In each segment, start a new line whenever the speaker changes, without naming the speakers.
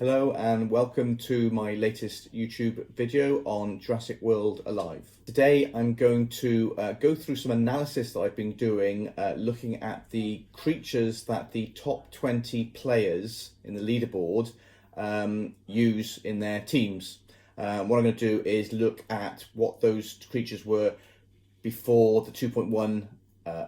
Hello and welcome to my latest YouTube video on Jurassic World Alive. Today I'm going to go through some analysis that I've been doing looking at the creatures that the top 20 players in the leaderboard use in their teams. What I'm going to do is look at what those creatures were before the 2.1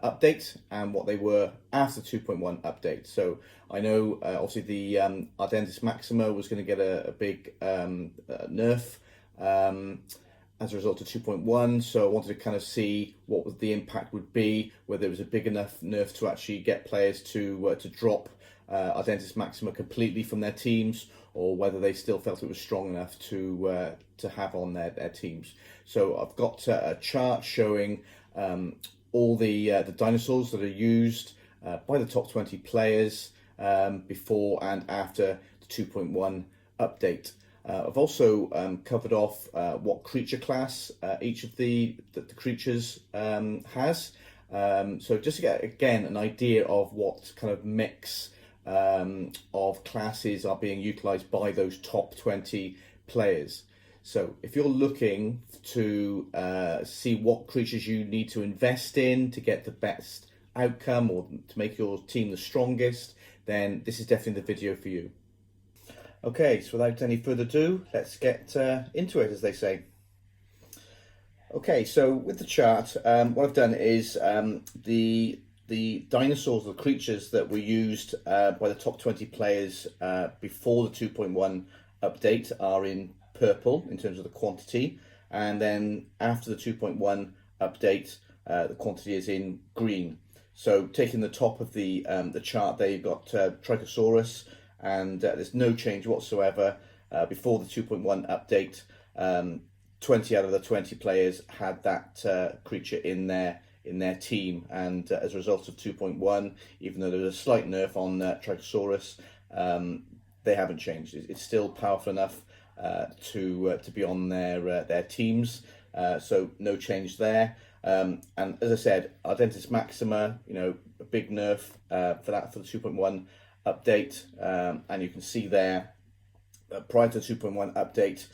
update and what they were after the 2.1 update. So I know obviously the Ardentis Maxima was going to get a big nerf as a result of 2.1, so I wanted to kind of see what the impact would be, whether it was a big enough nerf to actually get players to drop Ardentis Maxima completely from their teams, or whether they still felt it was strong enough to have on their teams. So I've got a chart showing all the dinosaurs that are used by the top 20 players before and after the 2.1 update. I've also covered off what creature class each of the creatures has. So just to get, again, an idea of what kind of mix of classes are being utilized by those top 20 players. So if you're looking to see what creatures you need to invest in to get the best outcome or to make your team the strongest, then this is definitely the video for you. Okay, so without any further ado, let's get into it, as they say. Okay, so with the chart, what I've done is the dinosaurs, the creatures that were used by the top 20 players before the 2.1 update are in purple in terms of the quantity, and then after the 2.1 update the quantity is in green. So taking the top of the chart there, you've got Trichosaurus, and there's no change whatsoever. Before the 2.1 update, 20 out of the 20 players had that creature in their team, and as a result of 2.1, even though there was a slight nerf on Trichosaurus, they haven't changed. It's still powerful enough to be on their teams, so no change there. And as I said, Ardentis Maxima, a big nerf for the 2.1 update, and you can see there prior to the 2.1 update,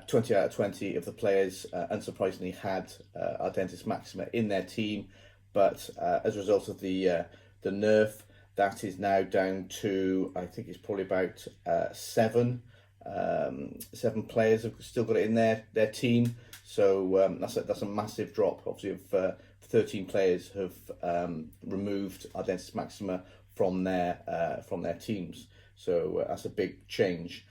20 out of 20 of the players unsurprisingly had Ardentis Maxima in their team, but as a result of the nerf, that is now down to, I think it's probably about seven players have still got it in their team. So that's a massive drop. Obviously, of 13 players have removed Ardentis Maxima from their teams. So that's a big change.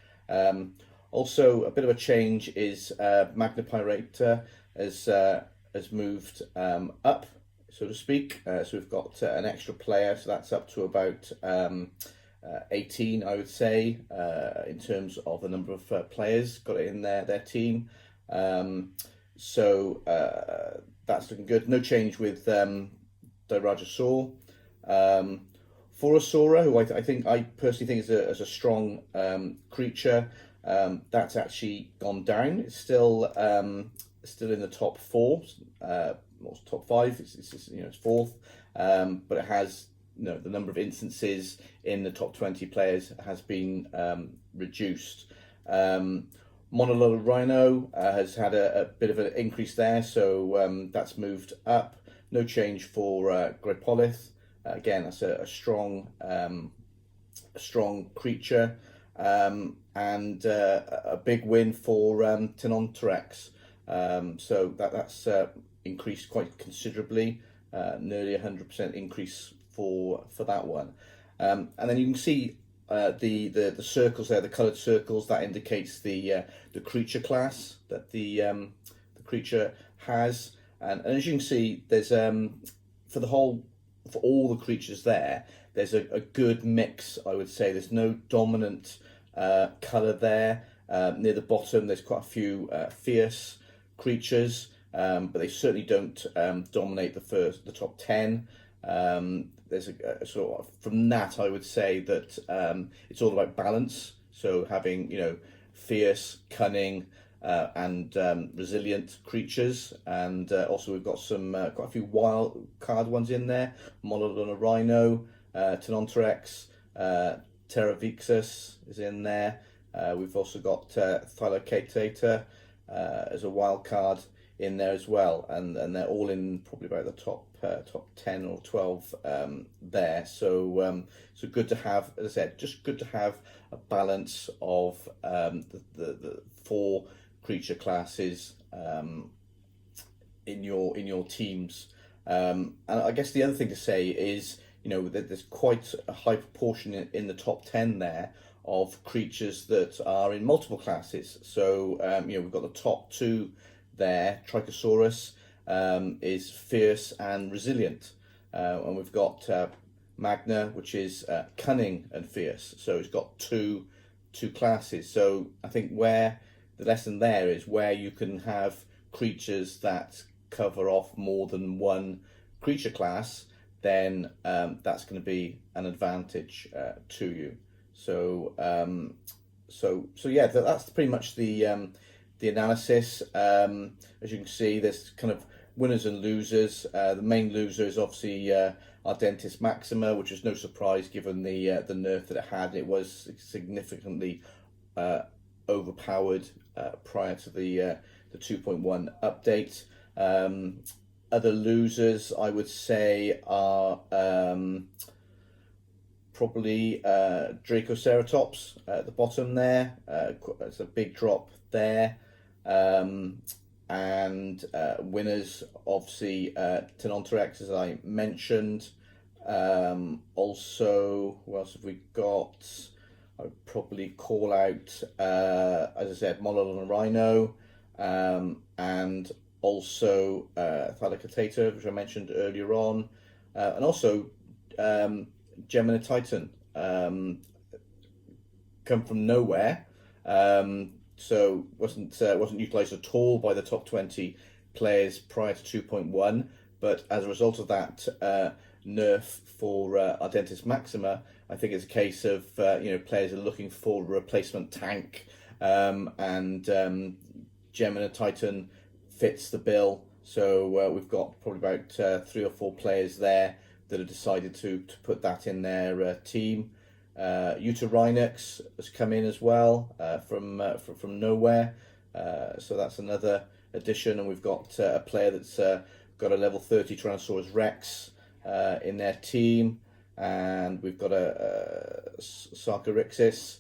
Also, a bit of a change is Magnapirator has moved up, so to speak. So we've got an extra player, so that's up to about 18, I would say, in terms of the number of players got it in their team. So that's looking good. No change with Dirajosaur. Phorusaura, who I personally think is a strong creature, that's actually gone down. It's still in the top four, top five. It's fourth, but it has, the number of instances in the top 20 players has been reduced. Monolola Rhino has had a bit of an increase there, so that's moved up. No change for Grepolith. Again, that's a strong creature, and a big win for Tenontorex. So that's increased quite considerably, nearly 100% increase for that one. And then you can see the circles there, the coloured circles, that indicates the creature class that the creature has. And as you can see, there's for all the creatures there's a good mix, I would say. There's no dominant colour there. Near the bottom, there's quite a few fierce creatures, but they certainly don't dominate the top 10. There's a sort of, from that, I would say that it's all about balance. So having, fierce, cunning, and resilient creatures, and also we've got some quite a few wild card ones in there. Monolona Rhino, Tenontorex, Terravixus is in there, We've also got Phorusaura as a wild card in there as well, and they're all in probably about the top 10 or 12 there. So so good to have, as I said, just good to have a balance of the four creature classes in your teams. And I guess the other thing to say is, you know, that there's quite a high proportion in the top 10 there of creatures that are in multiple classes. So you know, we've got the top two there. Trichosaurus is fierce and resilient, and we've got Magna, which is cunning and fierce. So it's got two classes. So I think where the lesson there is where you can have creatures that cover off more than one creature class, then that's going to be an advantage to you. So so yeah, that's pretty much the analysis. As you can see, there's kind of winners and losers. The main loser is obviously Ardentis Maxima, which is no surprise given the nerf that it had. It was significantly overpowered prior to the 2.1 update. Other losers, I would say, are probably Dracoceratops at the bottom there. It's a big drop there. And winners, obviously, Tenontorex, as I mentioned. Also, who else have we got? I would probably call out, as I said, Mololon Rhino, and also Thalicatata, which I mentioned earlier on, and also Gemini Titan, come from nowhere, so wasn't utilised at all by the top 20 players prior to 2.1, but as a result of that nerf for Ardentis Maxima, I think it's a case of you know, players are looking for a replacement tank, and Gemini Titan fits the bill. So we've got probably about 3 or 4 players there that have decided to put that in their team. Uterinox has come in as well from nowhere, so that's another addition. And we've got a player that's got a level 30 Tyrannosaurus Rex in their team, and we've got a Sarcorixis,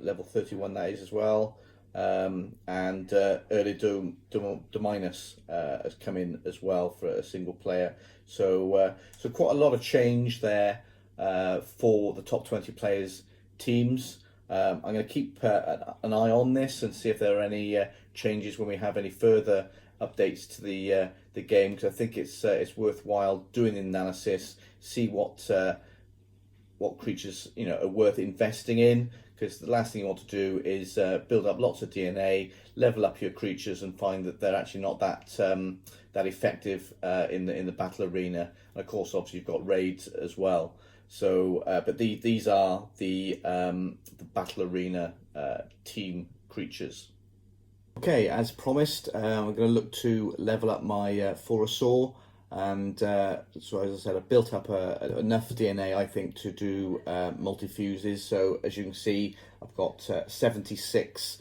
level 31 that is as well. And early Dominus has come in as well for a single player. So so quite a lot of change there for the top 20 players teams. I'm going to keep an eye on this and see if there are any changes when we have any further updates to the game, because I think it's worthwhile doing the analysis, see what creatures, you know, are worth investing in, because the last thing you want to do is build up lots of DNA, level up your creatures, and find that they're actually not that effective in the battle arena. And of course, obviously, you've got raids as well. So, but these are the battle arena team creatures. Okay, as promised, I'm going to look to level up my Phorusaura, and so as I said, I've built up enough DNA, I think, to do multi-fuses. So as you can see, I've got 76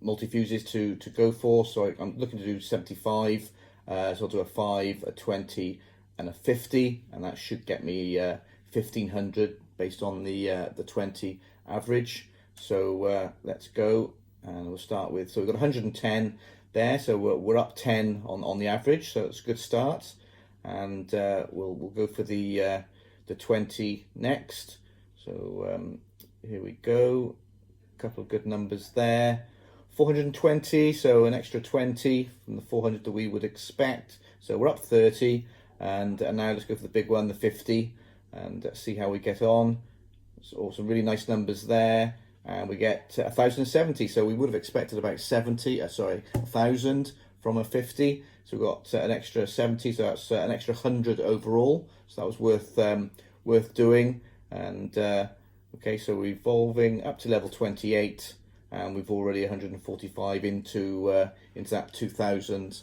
multi-fuses to go for, so I'm looking to do 75, so I'll do a 5, a 20 and a 50, and that should get me 1500 based on the 20 average. So let's go. And we'll start with, so we've got 110 there, so we're up 10 on the average, so it's a good start. And we'll go for the 20 next. So here we go, a couple of good numbers there. 420, so an extra 20 from the 400 that we would expect. So we're up 30, and now let's go for the big one, the 50, and see how we get on. So some really nice numbers there. And we get 1,070, so we would have expected about 1,000 from a 50. So we've got an extra 70, so that's an extra 100 overall. So that was worth doing. And okay, so we're evolving up to level 28, and we've already 145 into that 2,000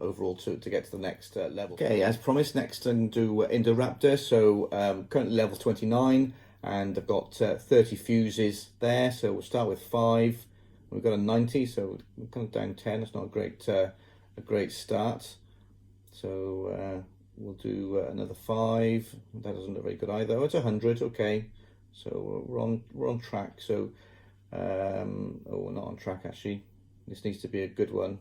overall to get to the next level. Okay, as promised, next I'm going to do Indoraptor. So currently level 29. and I've got 30 fuses there, so we'll start with 5. We've got a 90, so we're kind of down 10. It's not a great start. So we'll do another 5. That doesn't look very good either. Oh, it's 100. Okay, so we're on track. So oh, we're not on track actually. This needs to be a good one.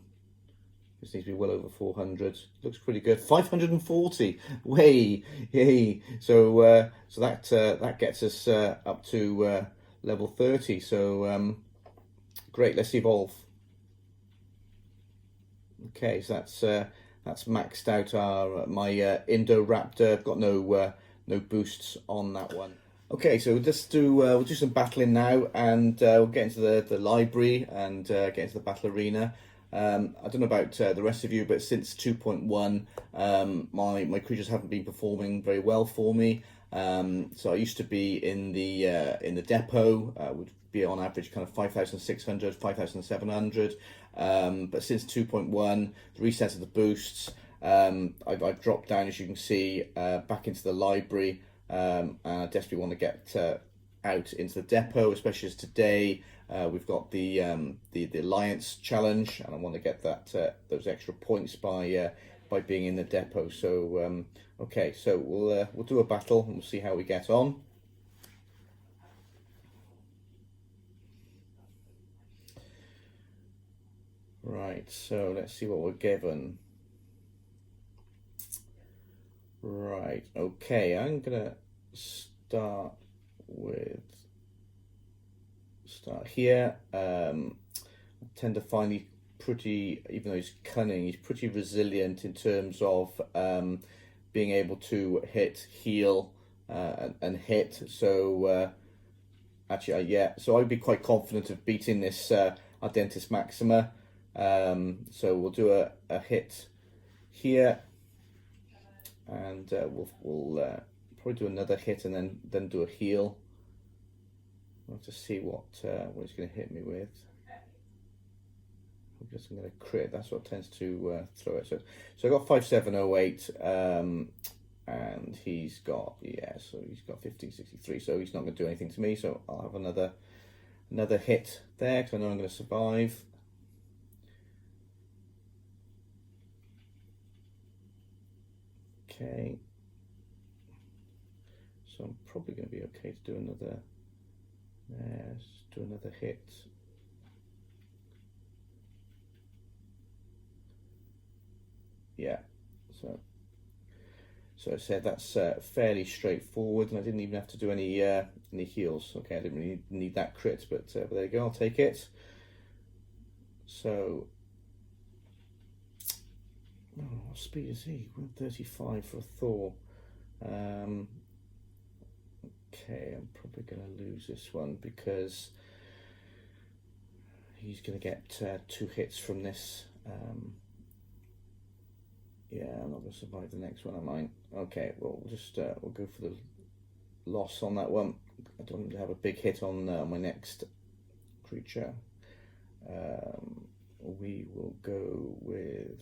This needs to be well over 400. Looks pretty good. 540. Way, yay! So so that gets us up to level 30. So great. Let's evolve. Okay, so that's maxed out my Indoraptor. I've got no boosts on that one. Okay, so we'll do some battling now, and we'll get into the library and get into the battle arena. I don't know about the rest of you, but since 2.1, my creatures haven't been performing very well for me. So I used to be in the depot, would be on average kind of 5,600, 5,700. But since 2.1, the reset of the boosts, I've dropped down, as you can see, back into the library. And I desperately want to get out into the depot, especially as today we've got the Alliance challenge, and I want to get those extra points by being in the depot. So okay, so we'll do a battle and we'll see how we get on. Right, so let's see what we're given. Right, okay, I'm gonna start here. I tend to find he's pretty, even though he's cunning, he's pretty resilient in terms of being able to hit, heal, and hit. So actually, yeah, so I'd be quite confident of beating this Ardentis Maxima. So we'll do a hit here, and we'll probably do another hit and then do a heal. I'll have to see what it's going to hit me with. I'm just going to crit. That's what tends to throw it. So I got 5708, and he's got, yeah, so he's got 1563. So he's not going to do anything to me. So I'll have another hit there because I know I'm going to survive. Okay. So I'm probably going to be okay to do another. Let's do another hit. Yeah, so I said that's fairly straightforward, and I didn't even have to do any heals. Okay, I didn't really need that crit, but there you go. I'll take it. So, what speed is he? 135 for a Thor. Okay, I'm probably going to lose this one because he's going to get 2 hits from this. Yeah, I'm not going to survive the next one, am I? Okay, well, we'll just we'll go for the loss on that one. I don't want to have a big hit on my next creature. We will go with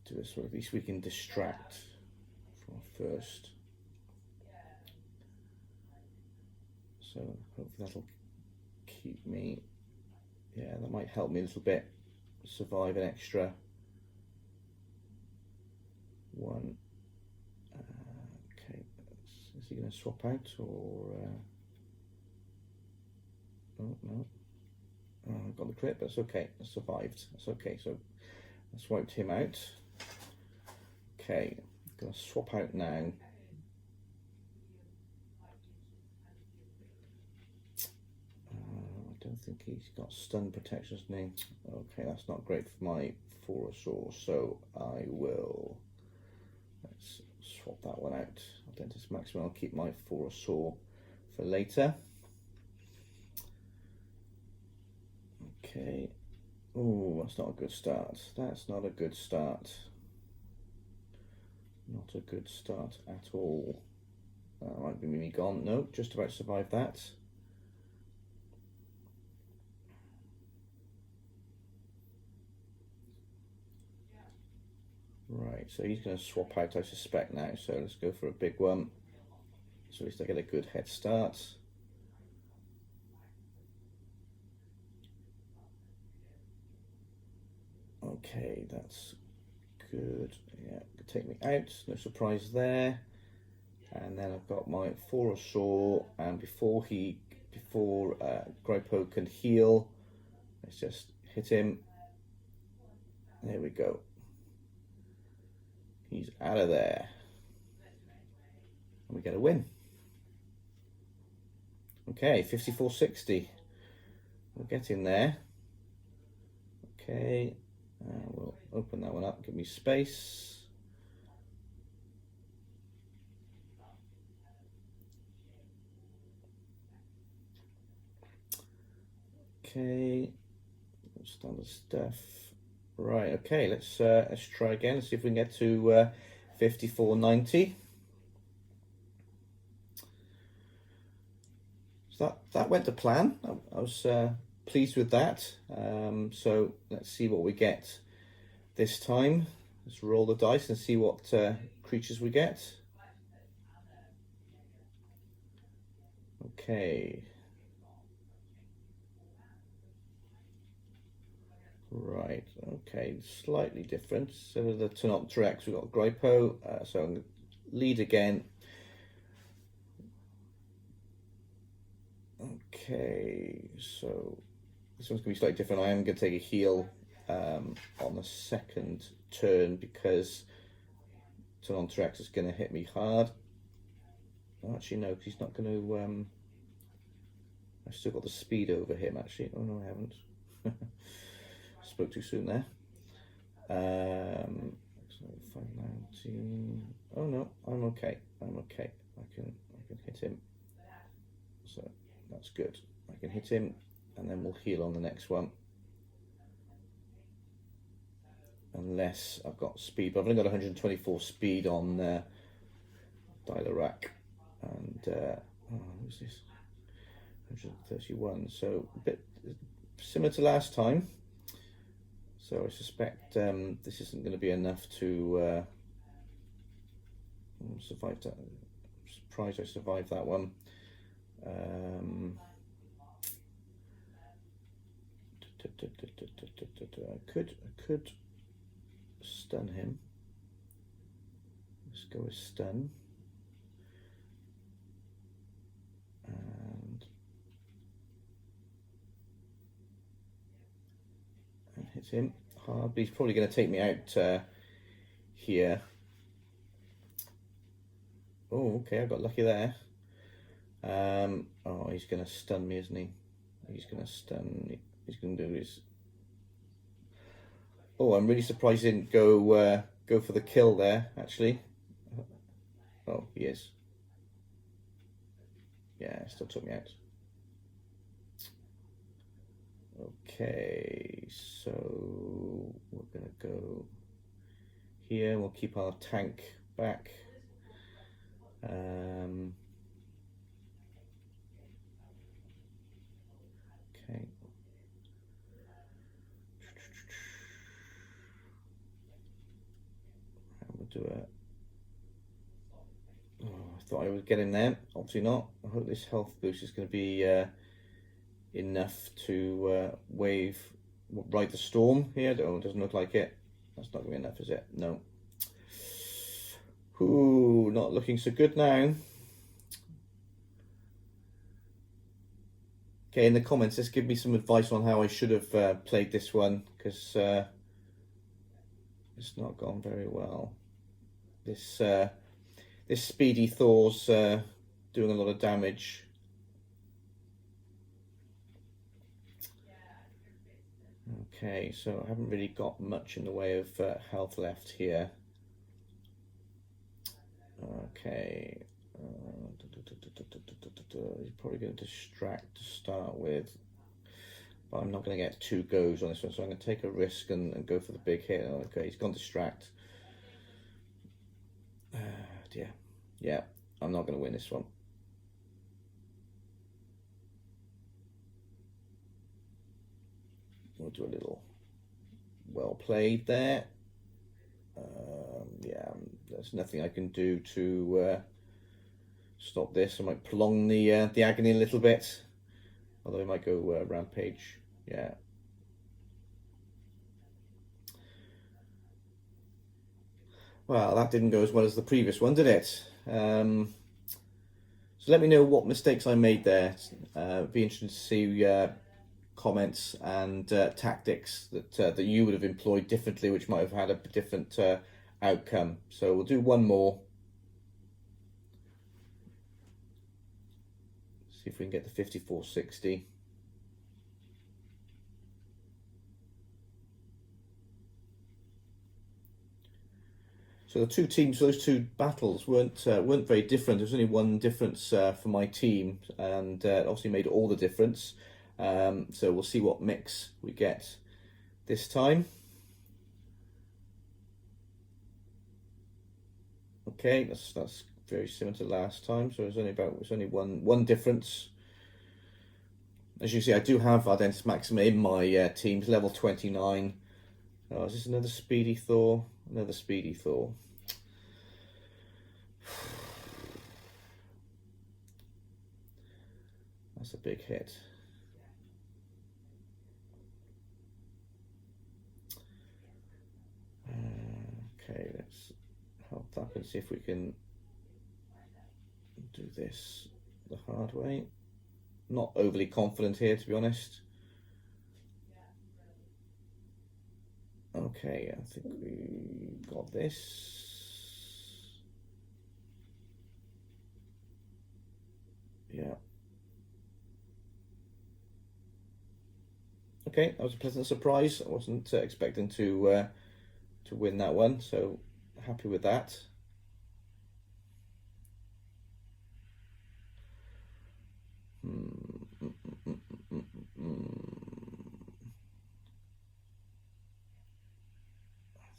do this one. At least we can distract from first. So hopefully that'll keep me. Yeah, that might help me a little bit survive an extra one. Okay, is he going to swap out or? Oh no! Oh, I got the crit, but it's okay. I survived. That's okay. So I swiped him out. Okay, I'm going to swap out now. I don't think he's got stun protection, hasn't he? Okay, that's not great for my Phorusaura, so I will, let's swap that one out. Ardentis Maxima, I'll keep my Phorusaura for later. Okay. Oh, that's not a good start. That's not a good start. Not a good start at all. That might be me gone. No, just about survived that. Right, so he's going to swap out, I suspect, now. So let's go for a big one. So at least I get a good head start. Okay, that's good. Yeah, take me out. No surprise there. And then I've got my Phorusaura, and before Gripo can heal, let's just hit him. There we go. He's out of there. And we get a win. Okay, 54.60. We're getting there. Okay, we'll open that one up. Give me space. Okay, standard stuff. Right, okay, let's try again. Let's see if we can get to 54.90. So that went to plan. I was pleased with that. So let's see what we get this time. Let's roll the dice and see what creatures we get. Okay. Right, okay, slightly different. So the Indoraptor, we've got Gripo, so I'm going to lead again. Okay, so this one's going to be slightly different. I am going to take a heal on the second turn because Indoraptor is going to hit me hard. Oh, actually, no, because he's not going to... I've still got the speed over him, actually. Oh, no, I haven't. Spoke too soon there. So 590. Oh no, I'm okay. I'm okay. I can hit him. So that's good. I can hit him, and then we'll heal on the next one. Unless I've got speed, but I've only got 124 speed on Dilorak, and who's this? 131. So a bit similar to last time. So I suspect this isn't going to be enough to survive that. I'm surprised I survived that one. I could stun him. Let's go with stun. And hit him hard, but he's probably going to take me out here. Oh, okay, I got lucky there. Oh, he's going to stun me, isn't he? He's going to stun me. He's going to do his... Oh, I'm really surprised he didn't go for the kill there, actually. Oh, he is. Yeah, still took me out. Okay, so we're going to go here. We'll keep our tank back. Okay. And we'll do a... Oh, I thought I would get him there. Obviously not. I hope this health boost is going to be enough to ride the storm here. Oh, it doesn't look like it. That's not going to be enough, is it? No. Ooh, not looking so good now. Okay, in the comments, just give me some advice on how I should have played this one, because it's not gone very well. This speedy Thor's doing a lot of damage. Okay, so I haven't really got much in the way of health left here. Okay, he's probably going to distract to start with, but I'm not going to get 2 goes on this one, so I'm going to take a risk and go for the big hit. Okay, he's gone distract. Dear. Yeah, I'm not going to win this one. We'll do a little well played there. there's nothing I can do to stop this. I might prolong the agony a little bit, although I might go rampage. Yeah. Well, that didn't go as well as the previous one, did it? So let me know what mistakes I made there. Be interested to see comments and tactics that you would have employed differently, which might have had a different outcome. So we'll do one more. See if we can get the 5460. So the two teams, those two battles weren't very different. There was only one difference for my team, and obviously made all the difference. So we'll see what mix we get this time. Okay, that's very similar to last time. So it's only one difference. As you see, I do have Ardentis Maxima in my teams, level 29. Oh, is this another speedy Thor? Another speedy Thor. That's a big hit. Okay, let's help that and see if we can do this the hard way. Not overly confident here, to be honest. Okay, I think we got this. Yeah. Okay, that was a pleasant surprise. I wasn't expecting to win that one, so happy with that. I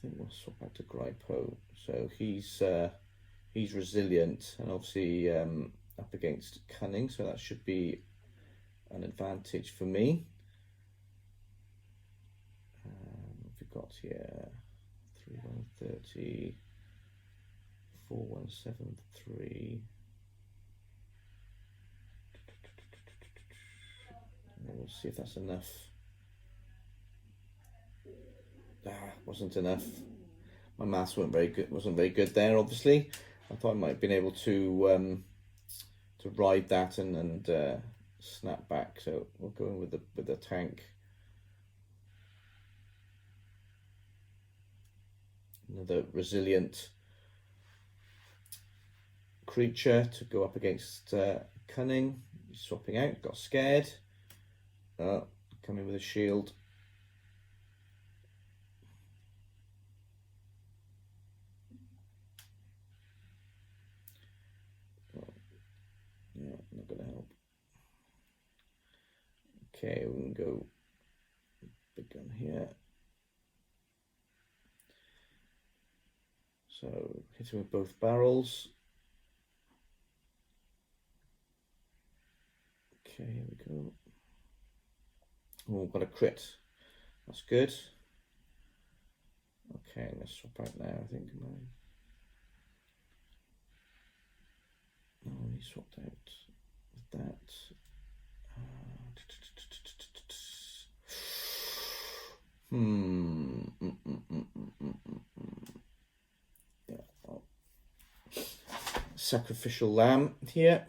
think we'll swap back to Gripo. So he's resilient and obviously up against cunning, so that should be an advantage for me. What have we got here? 3130, 4173. We'll see if that's enough. Wasn't enough. My maths wasn't very good there, obviously. I thought I might have been able to ride that and snap back. So we'll go in with the tank. Another resilient creature to go up against cunning. Swapping out, got scared. Coming with a shield. Yeah, not gonna help. Okay, we can go big gun here. So hitting with both barrels. Okay, here we go. Oh, got a crit. That's good. Okay, let's swap out now, I think. Oh, he swapped out with that. Yeah. Oh. Sacrificial lamb here.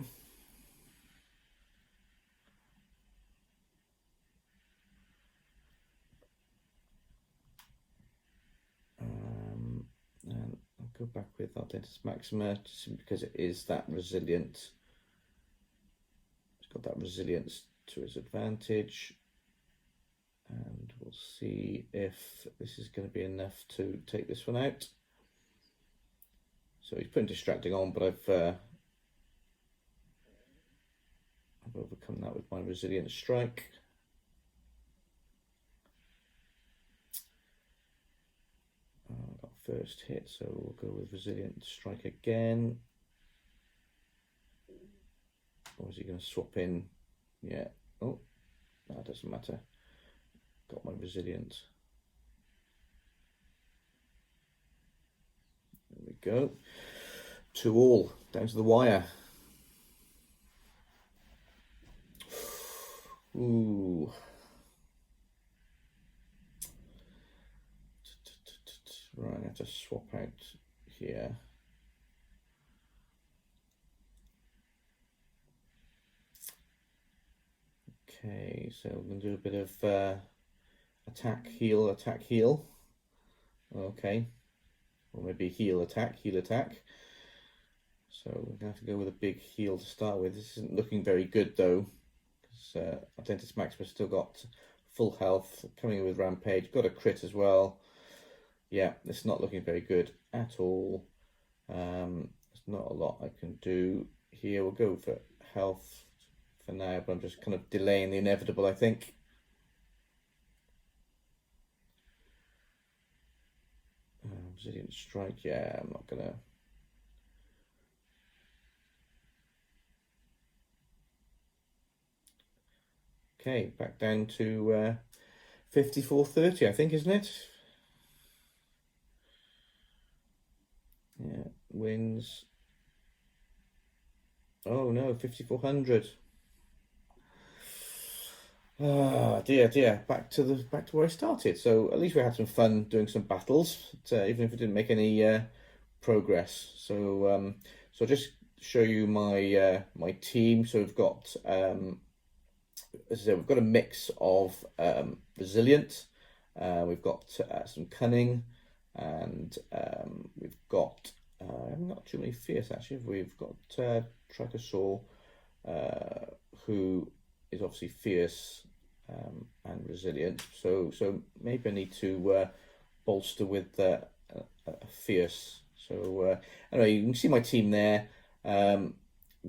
And I'll go back with Ardentis Maxima because it is that resilient. It's got that resilience to its advantage. And we'll see if this is going to be enough to take this one out. So he's putting distracting on, but I've overcome that with my resilient strike. Got first hit, so we'll go with resilient strike again. Or is he going to swap in? Yeah. Oh, that doesn't matter. Got my resilient. There we go. 2-2, down to the wire. Ooh. Right, I have to swap out here. Okay, so we're going to do a bit of attack, heal, attack, heal. Okay, or maybe heal, attack, heal, attack. So we're going to have to go with a big heal to start with. This isn't looking very good though, because Ardentis Maximus still got full health, coming in with Rampage, got a crit as well. Yeah, it's not looking very good at all. There's not a lot I can do here. We'll go for health for now, but I'm just kind of delaying the inevitable, I think. Resilient strike, yeah, I'm not gonna. Okay, back down to 5430, I think, isn't it? Yeah, wins. Oh no, 5400. Ah, dear. Back to where I started. So at least we had some fun doing some battles, even if we didn't make any progress. So so I'll just show you my my team. So we've got as I said, we've got a mix of resilient, we've got some cunning, and we've got I haven't got too many fierce actually. We've got Trichosaur, who is obviously fierce and resilient. So maybe I need to bolster with a fierce. So anyway, you can see my team there.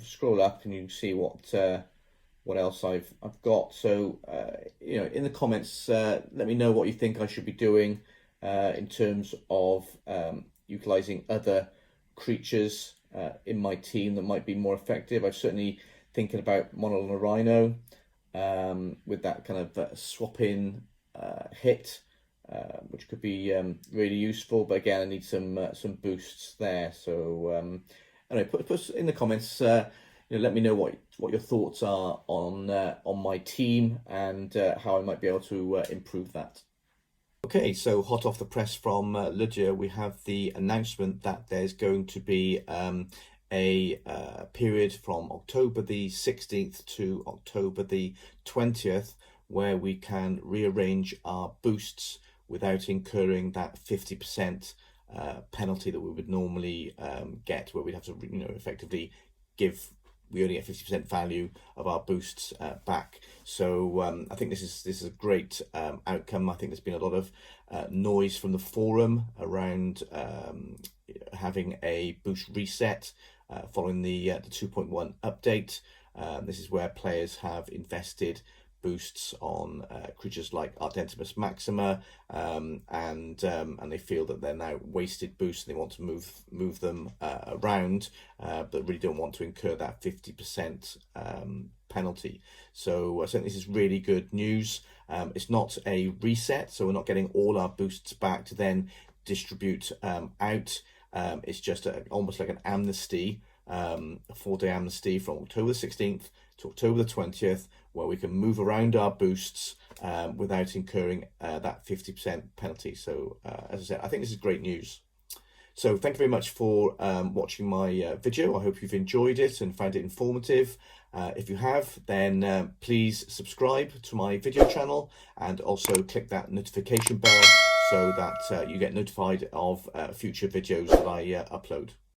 Scroll up and you can see what else I've got. So you know, in the comments, let me know what you think I should be doing in terms of utilizing other creatures in my team that might be more effective. I'm certainly thinking about Monolith and Rhino with that kind of swap-in hit, which could be really useful. But again, I need some boosts there. So anyway, put in the comments. You know, let me know what your thoughts are on my team and how I might be able to improve that. Okay, so hot off the press from Lydia, we have the announcement that there's going to be a period from October the 16th to October the 20th where we can rearrange our boosts without incurring that 50% penalty that we would normally get, where we'd have to, you know, effectively we only get 50% value of our boosts back. So I think this is a great outcome. I think there's been a lot of noise from the forum around having a boost reset following the 2.1 update. This is where players have invested boosts on creatures like Ardentis Maxima, and they feel that they're now wasted boosts and they want to move them around, but really don't want to incur that 50% penalty. So I think this is really good news. It's not a reset, so we're not getting all our boosts back to then distribute out. It's just almost like an amnesty, a 4-day amnesty from October the 16th to October the 20th, where we can move around our boosts without incurring that 50% penalty. So as I said, I think this is great news. So thank you very much for watching my video. I hope you've enjoyed it and found it informative. If you have, then please subscribe to my video channel and also click that notification bell so that you get notified of future videos that I upload.